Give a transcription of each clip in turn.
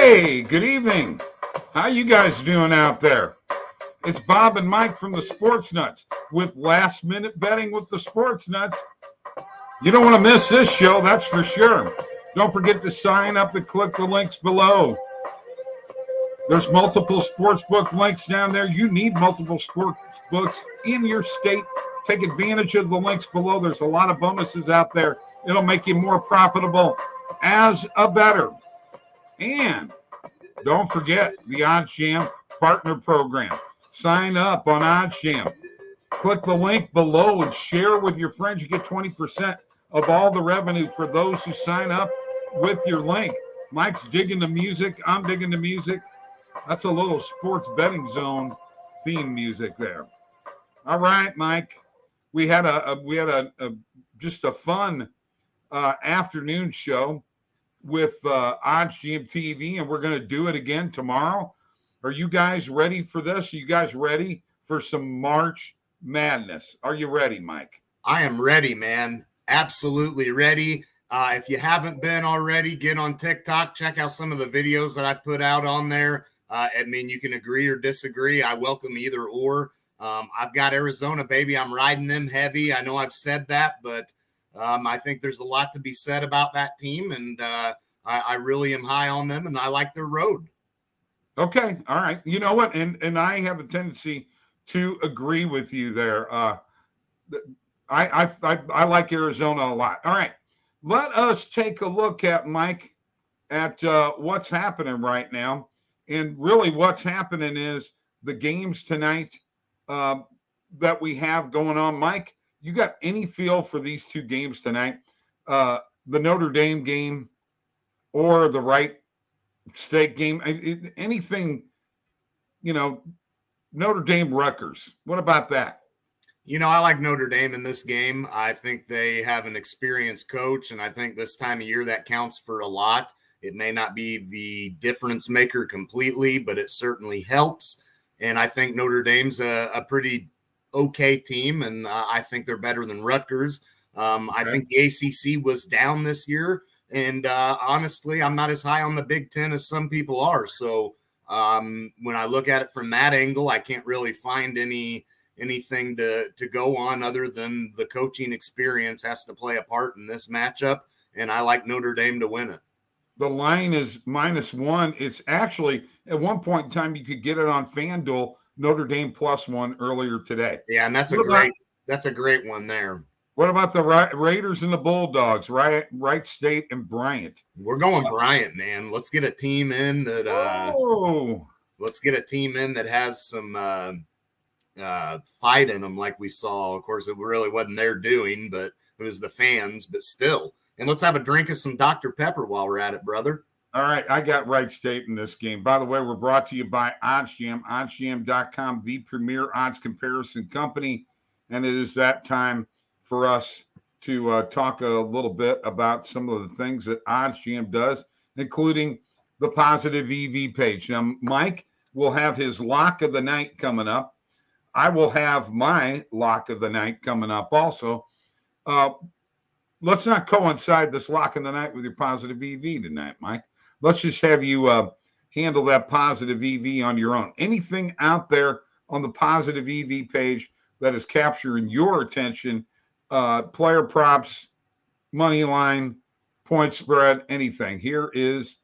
Hey, good evening. How you guys doing out there? It's Bob and Mike from the Sports Nuts with last minute betting with the Sports Nuts. You don't want to miss this show, that's for sure. Don't forget to sign up and click the links below. There's multiple sportsbook links down there. You need multiple sports books in your state. Take advantage of the links below. There's a lot of bonuses out there. It'll make you more profitable as a bettor. And don't forget the OddsJam Partner Program. Sign up on OddsJam. Click the link below and share with your friends. You get 20% of all the revenue for those who sign up with your link. Mike's digging the music. I'm digging the music. That's a little sports betting zone theme music there. All right, Mike. We had just a fun afternoon show with OddsJam TV, and we're going to do it again tomorrow. Are you guys ready for this? Are you guys ready for some March Madness? Are you ready, Mike? I am ready, man. Absolutely ready. If you haven't been already, get on TikTok. Check out some of the videos that I've put out on there. I mean, you can agree or disagree. I welcome either or. I've got Arizona, baby. I'm riding them heavy. I know I've said that, but I think there's a lot to be said about that team, and I really am high on them, and I like their road. Okay, all right. You know what? And I have a tendency to agree with you there. I like Arizona a lot. All right, let us take a look at, Mike, at what's happening right now. And really what's happening is the games tonight that we have going on. Mike, you got any feel for these two games tonight? The Notre Dame game or the Wright State game? Anything, Notre Dame Rutgers. What about that? I like Notre Dame in this game. I think they have an experienced coach, and I think this time of year that counts for a lot. It may not be the difference maker completely, but it certainly helps. And I think Notre Dame's a pretty okay team, and I think they're better than Rutgers. I think the ACC was down this year, and honestly, I'm not as high on the Big Ten as some people are. So when I look at it from that angle, I can't really find anything to go on other than the coaching experience has to play a part in this matchup, and I like Notre Dame to win it. The line is -1. It's actually, at one point in time, you could get it on FanDuel, Notre Dame +1 earlier today. Yeah, and that's a great one there. What about the Raiders and the Bulldogs, Wright State and Bryant? We're going Bryant, man. Let's get a team in that has some fight in them like we saw. Of course, it really wasn't their doing, but it was the fans, but still. And let's have a drink of some Dr. Pepper while we're at it, brother. All right, I got Wright State in this game. By the way, we're brought to you by OddsJam, oddsjam.com, the premier odds comparison company. And it is that time for us to talk a little bit about some of the things that OddsJam does, including the positive EV page. Now, Mike will have his lock of the night coming up. I will have my lock of the night coming up also. Let's not coincide this lock of the night with your positive EV tonight, Mike. Let's just have you handle that positive EV on your own. Anything out there on the positive EV page that is capturing your attention, player props, money line, point spread, anything. Here is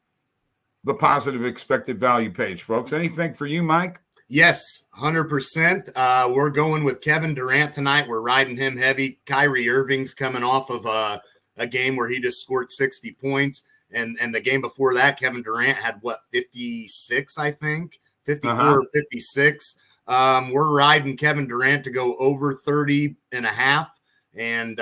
the positive expected value page, folks. Anything for you, Mike? Yes, 100%. We're going with Kevin Durant tonight. We're riding him heavy. Kyrie Irving's coming off of a game where he just scored 60 points. And the game before that, Kevin Durant had, 56, I think? 54 or 56. We're riding Kevin Durant to go over 30.5. And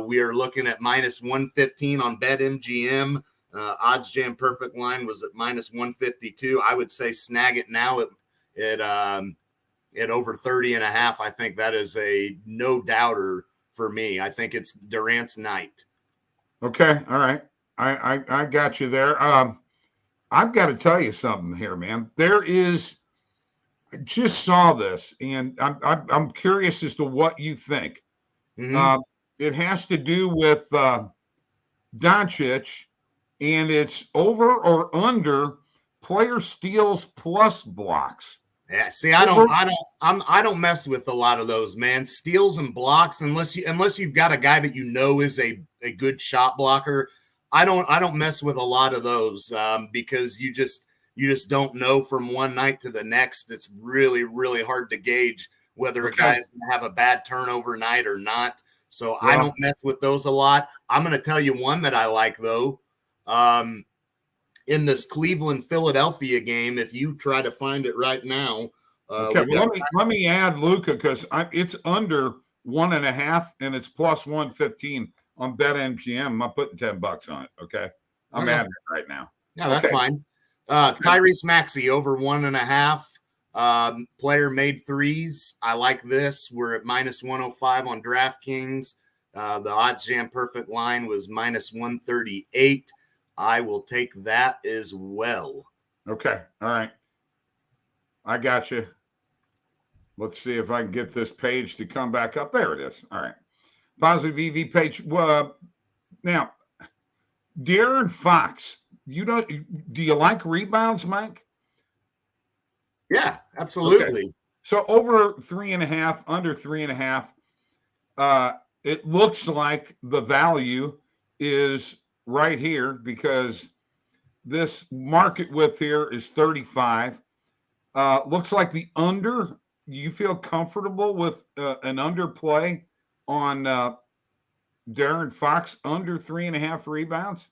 we are looking at -115 on BetMGM. OddsJam perfect line was at -152. I would say snag it now at over 30.5. I think that is a no doubter for me. I think it's Durant's night. Okay. All right. I got you there. I've got to tell you something here, man. I just saw this, and I'm curious as to what you think. Mm-hmm. It has to do with Doncic, and it's over or under player steals plus blocks. Yeah, see, I don't mess with a lot of those, man. Steals and blocks, unless you've got a guy that you know is a good shot blocker. I don't mess with a lot of those because you just don't know from one night to the next. It's really, really hard to gauge whether a guy's going to have a bad turnover night or not. So I don't mess with those a lot. I'm going to tell you one that I like though. In this Cleveland-Philadelphia game, if you try to find it right now. Let me add Luka because it's under 1.5 and it's plus 115 on BetMGM. I'm putting $10 on it. Okay, I'm adding it right now. Yeah, that's fine. Tyrese Maxey over 1.5. Player made threes. I like this. We're at minus 105 on DraftKings. The OddsJam perfect line was minus 138. I will take that as well. Okay. All right. I got you. Let's see if I can get this page to come back up. There it is. All right. Positive EV page. Now, De'Aaron Fox, do you like rebounds, Mike? Yeah, absolutely. Okay. So over 3.5, under 3.5, it looks like the value is right here because this market width here is 35. Looks like the under. You feel comfortable with an underplay on De'Aaron Fox under 3.5 rebounds?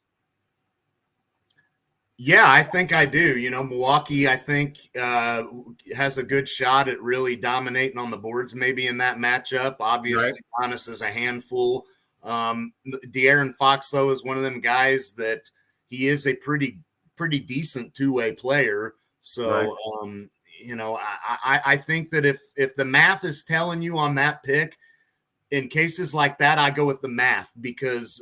Yeah, I think I do. Milwaukee, I think, has a good shot at really dominating on the boards maybe in that matchup. Obviously, Giannis is a handful. De'Aaron Fox, though, is one of them guys that he is a pretty decent two-way player. So, I think that if the math is telling you on that pick, in cases like that, I go with the math because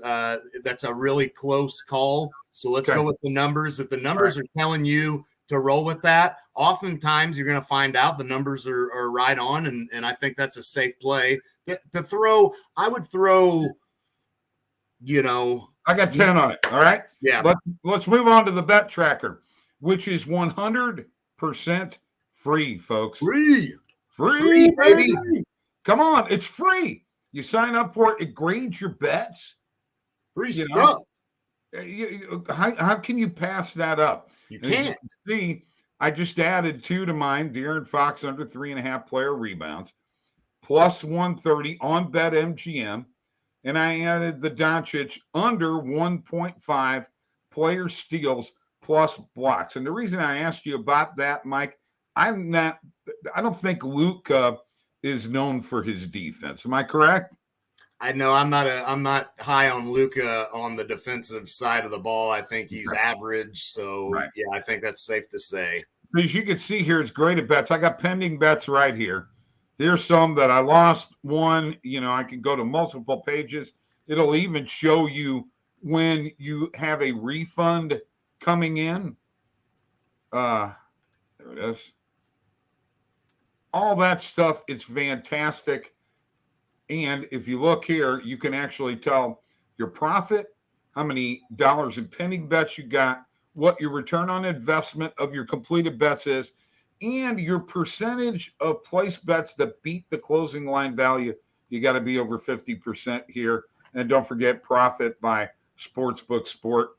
that's a really close call. So let's go with the numbers. If the numbers are telling you to roll with that, oftentimes you're going to find out the numbers are right on, and I think that's a safe play. To throw, I would throw, I got 10 on it, all right? Yeah. Let's move on to the bet tracker, which is 100% free, folks. Free, baby. Come on, it's free. You sign up for it. It grades your bets. Free stuff. How can you pass that up? You can't. See, I just added 2 to mine. De'Aaron Fox under 3.5 player rebounds, plus 130 on BetMGM. And I added the Doncic under 1.5 player steals plus blocks. And the reason I asked you about that, Mike, I don't think Luka is known for his defense. Am I correct? I know I'm not high on Luka on the defensive side of the ball. I think he's average. So yeah, I think that's safe to say. As you can see here, it's great at bets. I got pending bets right here. Here's some that I lost one. I can go to multiple pages. It'll even show you when you have a refund coming in. There it is. All that stuff, it's fantastic. And if you look here, you can actually tell your profit, how many dollars in pending bets you got, what your return on investment of your completed bets is, and your percentage of placed bets that beat the closing line value. You got to be over 50% here. And don't forget profit by sportsbook, sport,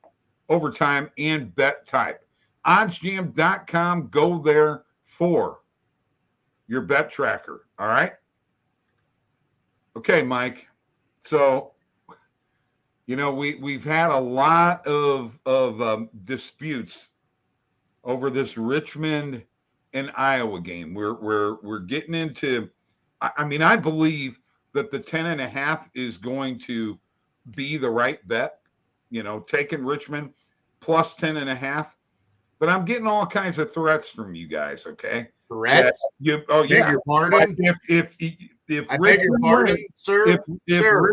overtime, and bet type. OddsJam.com. Go there for your bet tracker. All right. Okay, Mike. So, we've had a lot of disputes over this Richmond and Iowa game. We're getting into. I believe that the 10.5 is going to be the right bet. Taking Richmond plus 10.5. But I'm getting all kinds of threats from you guys. Okay. Threats? Beg your pardon? If I beg your pardon, sir. Sir,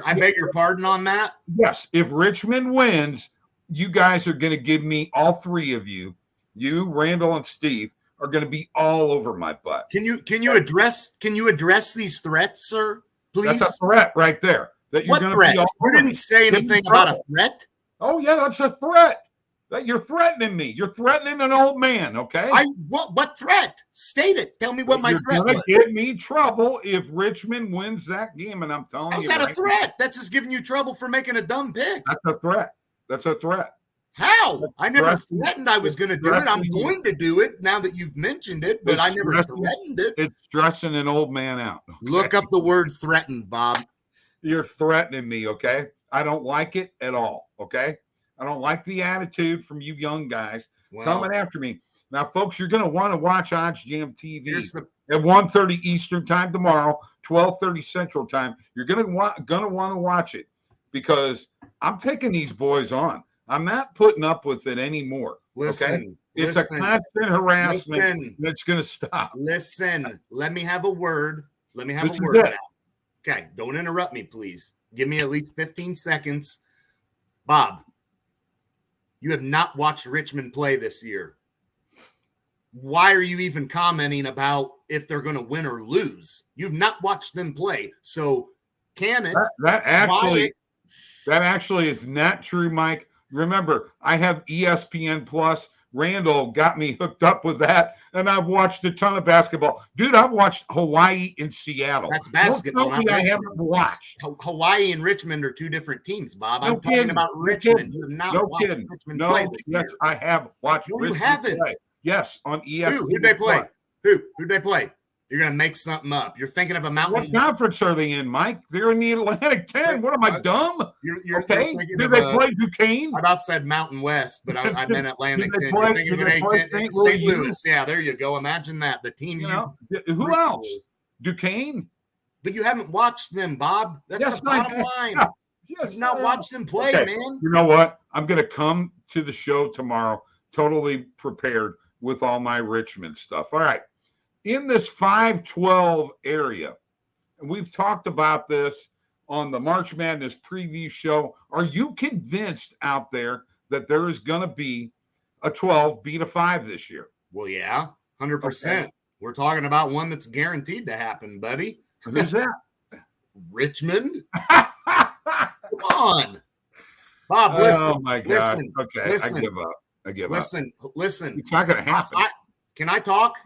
I beg your pardon on that. Yes, if Richmond wins, you guys are going to give me, all three of you, Randall and Steve, are going to be all over my butt. Can you address these threats, sir? Please. That's a threat right there. That you're what going threat? To be all you didn't say anything about a threat. Oh yeah, that's a threat. You're threatening me. You're threatening an old man, okay? What threat? State it. Tell me what my threat You're going was. to get me trouble if Richmond wins that game, and I'm telling How's you. that a threat? That's just giving you trouble for making a dumb pick. That's a threat. That's a threat. How? I never threatened I was going to do it. I'm going to do it now that you've mentioned it, but I never threatened it. It's stressing an old man out. Okay? Look up the word threatened, Bob. You're threatening me, okay? I don't like it at all, okay? I don't like the attitude from you young guys coming after me. Now, folks, you're going to want to watch OddsJam TV at 1:30 Eastern time tomorrow, 12:30 Central time. You're going to want to watch it because I'm taking these boys on. I'm not putting up with it anymore. Okay, it's a constant harassment that's going to stop. Listen, let me have a word. Let me have a word now. Okay, don't interrupt me, please. Give me at least 15 seconds. Bob, you have not watched Richmond play this year. Why are you even commenting about if they're going to win or lose? You've not watched them play. So can it? That actually is not true, Mike. Remember, I have ESPN Plus. Randall got me hooked up with that, and I've watched a ton of basketball. Dude, I've watched Hawaii and Seattle. That's basketball. Don't tell me I haven't watched. Hawaii and Richmond are two different teams, Bob. I'm talking about Richmond. You have not watched Richmond play this year. Yes, I have watched Richmond play. Yes, on ESPN. Who'd they play? Who'd they play? You're going to make something up. You're thinking of a mountain. What conference are they in, Mike? They're in the Atlantic 10. What am I, dumb? You're okay. Did they play Duquesne? I about said Mountain West, but I meant Atlantic 10. You're thinking of an A10. St. Louis. Yeah, there you go. Imagine that. The team who else? Duquesne? But you haven't watched them, Bob. That's the bottom line. You've not watched them play, man. You know what? I'm going to come to the show tomorrow totally prepared with all my Richmond stuff. All right. In this 5-12 area, and we've talked about this on the March Madness preview show, are you convinced out there that there is going to be a 12 beat a 5 this year? Well, yeah, 100%. Okay. We're talking about one that's guaranteed to happen, buddy. Who's that? Richmond? Come on. Bob, listen. Oh, my God. Listen, I give up. Listen. It's not going to happen. Can I talk?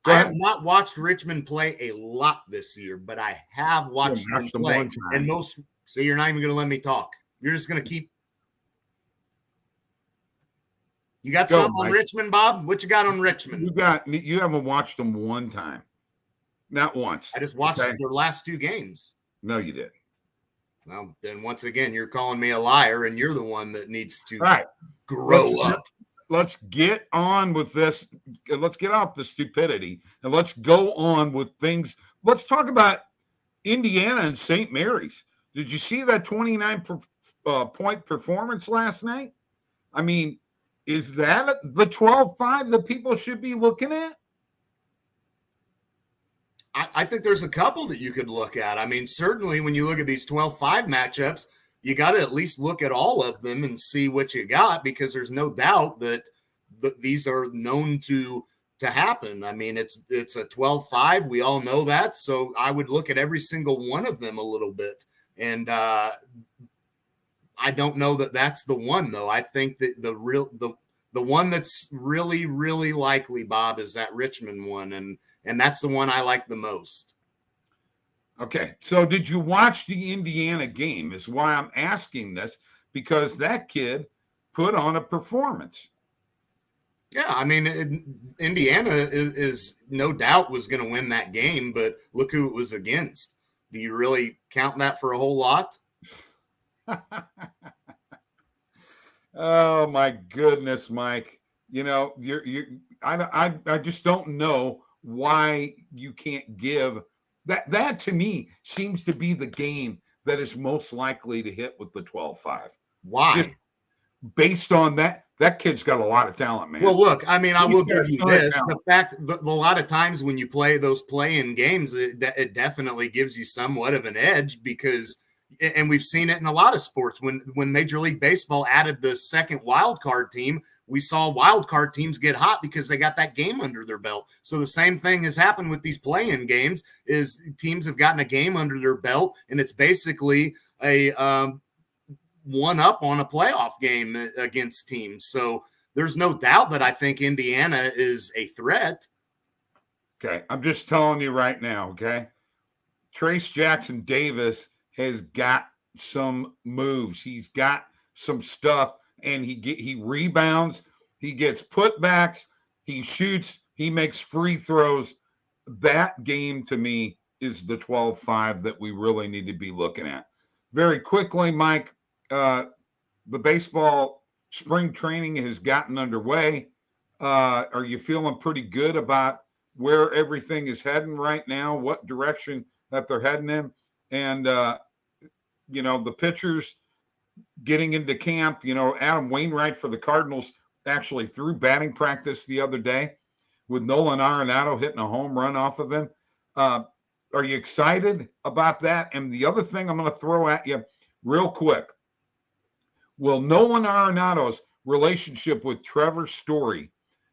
I have not watched Richmond play a lot this year, but I have watched them play. And so you're not even going to let me talk. You're just going to keep. You got something on Richmond, Bob? What you got on Richmond? You haven't watched them one time. Not once. I just watched their last 2 games. No, you did. Well, then once again, you're calling me a liar, and you're the one that needs to grow up. Let's get on with this. Let's get off the stupidity and let's go on with things. Let's talk about Indiana and St. Mary's. Did you see that 29-point performance last night? I mean, is that the 12-5 that people should be looking at? I think there's a couple that you could look at. I mean, certainly when you look at these 12-5 matchups, you got to at least look at all of them and see what you got, because there's no doubt that these are known to happen. I mean, it's a 12-5. We all know that. So I would look at every single one of them a little bit. And I don't know that that's the one, though. I think that the one that's really, really likely, Bob, is that Richmond one. And that's the one I like the most. Okay, so did you watch the Indiana game is why I'm asking this, because that kid put on a performance. Yeah, I mean, Indiana is no doubt was going to win that game, but look who it was against. Do you really count that for a whole lot? Oh, my goodness, Mike. You know, I just don't know why you can't give – That to me seems to be the game that is most likely to hit with the 12-5. Why? Just based on that kid's got a lot of talent, man. Well, look, I mean, I will give you this. The fact that a lot of times when you play those play-in games, it definitely gives you somewhat of an edge because – and we've seen it in a lot of sports. When Major League Baseball added the second wild card team, we saw wild card teams get hot because they got that game under their belt. So the same thing has happened with these play-in games is teams have gotten a game under their belt, and it's basically one up on a playoff game against teams. So there's no doubt that I think Indiana is a threat. Okay, I'm just telling you right now, okay? Trace Jackson Davis has got some moves. He's got some stuff, and he rebounds, he gets putbacks, he shoots, he makes free throws. That game to me is the 12-5 that we really need to be looking at. Very quickly, Mike, the baseball spring training has gotten underway. Are you feeling pretty good about where everything is heading right now, what direction that they're heading in? And, the pitchers getting into camp, Adam Wainwright for the Cardinals actually threw batting practice the other day with Nolan Arenado hitting a home run off of him. Are you excited about that? And the other thing I'm going to throw at you real quick, will Nolan Arenado's relationship with Trevor Story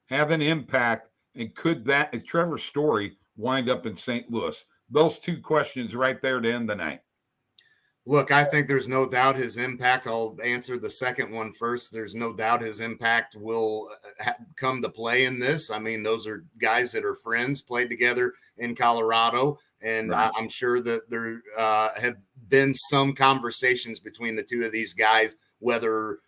have an impact, and could Trevor Story wind up in St. Louis? Those two questions right there to end the night. Look, I think there's no doubt his impact. I'll answer the second one first. There's no doubt his impact will come to play in this. I mean, those are guys that are friends, played together in Colorado, and right. I'm sure that there have been some conversations between the two of these guys, whether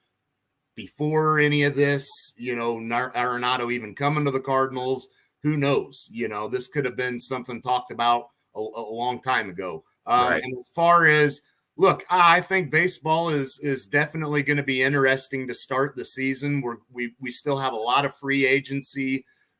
before any of this, Arenado even coming to the Cardinals, who knows? This could have been something talked about a long time ago. Right. And as far as, look, I think baseball is definitely going to be interesting to start the season. We still have a lot of free agents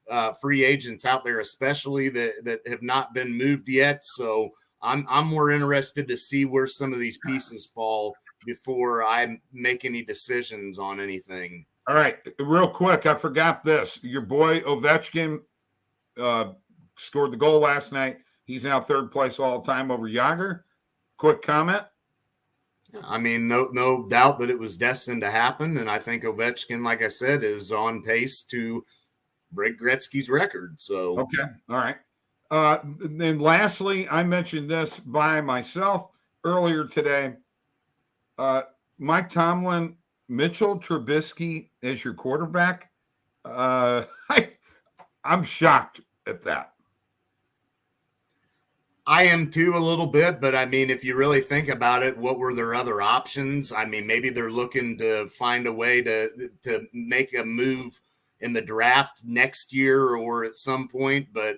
out there, especially that have not been moved yet. So I'm more interested to see where some of these pieces fall before I make any decisions on anything. All right, real quick, I forgot this. Your boy Ovechkin scored the goal last night. He's now third place all time over Yager. Quick comment. I mean, no doubt that it was destined to happen. And I think Ovechkin, like I said, is on pace to break Gretzky's record. So, okay. All right. Then lastly, I mentioned this by myself earlier today. Mike Tomlin, Mitchell Trubisky as your quarterback. I'm shocked at that. I am too, a little bit, but I mean, if you really think about it, what were their other options? I mean, maybe they're looking to find a way to make a move in the draft next year or at some point. But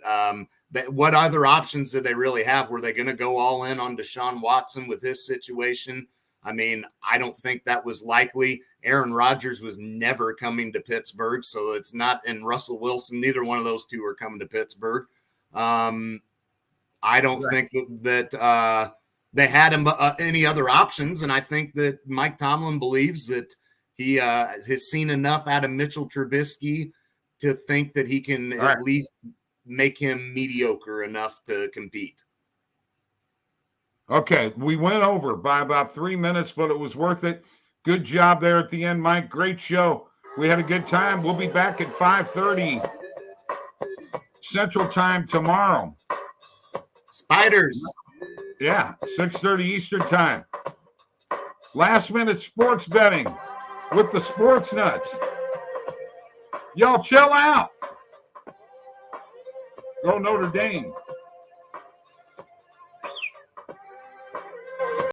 what other options did they really have? Were they going to go all in on Deshaun Watson with his situation? I mean, I don't think that was likely. Aaron Rodgers was never coming to Pittsburgh, so it's not. And Russell Wilson, neither one of those two are coming to Pittsburgh. I don't think that they had any other options, and I think that Mike Tomlin believes that he has seen enough out of Mitchell Trubisky to think that he can at least make him mediocre enough to compete. Okay, we went over by about 3 minutes, but it was worth it. Good job there at the end, Mike. Great show. We had a good time. We'll be back at 5:30 Central Time tomorrow. Spiders. Yeah, 6:30 Eastern Time. Last minute sports betting with the Sports Nuts. Y'all chill out. Go Notre Dame.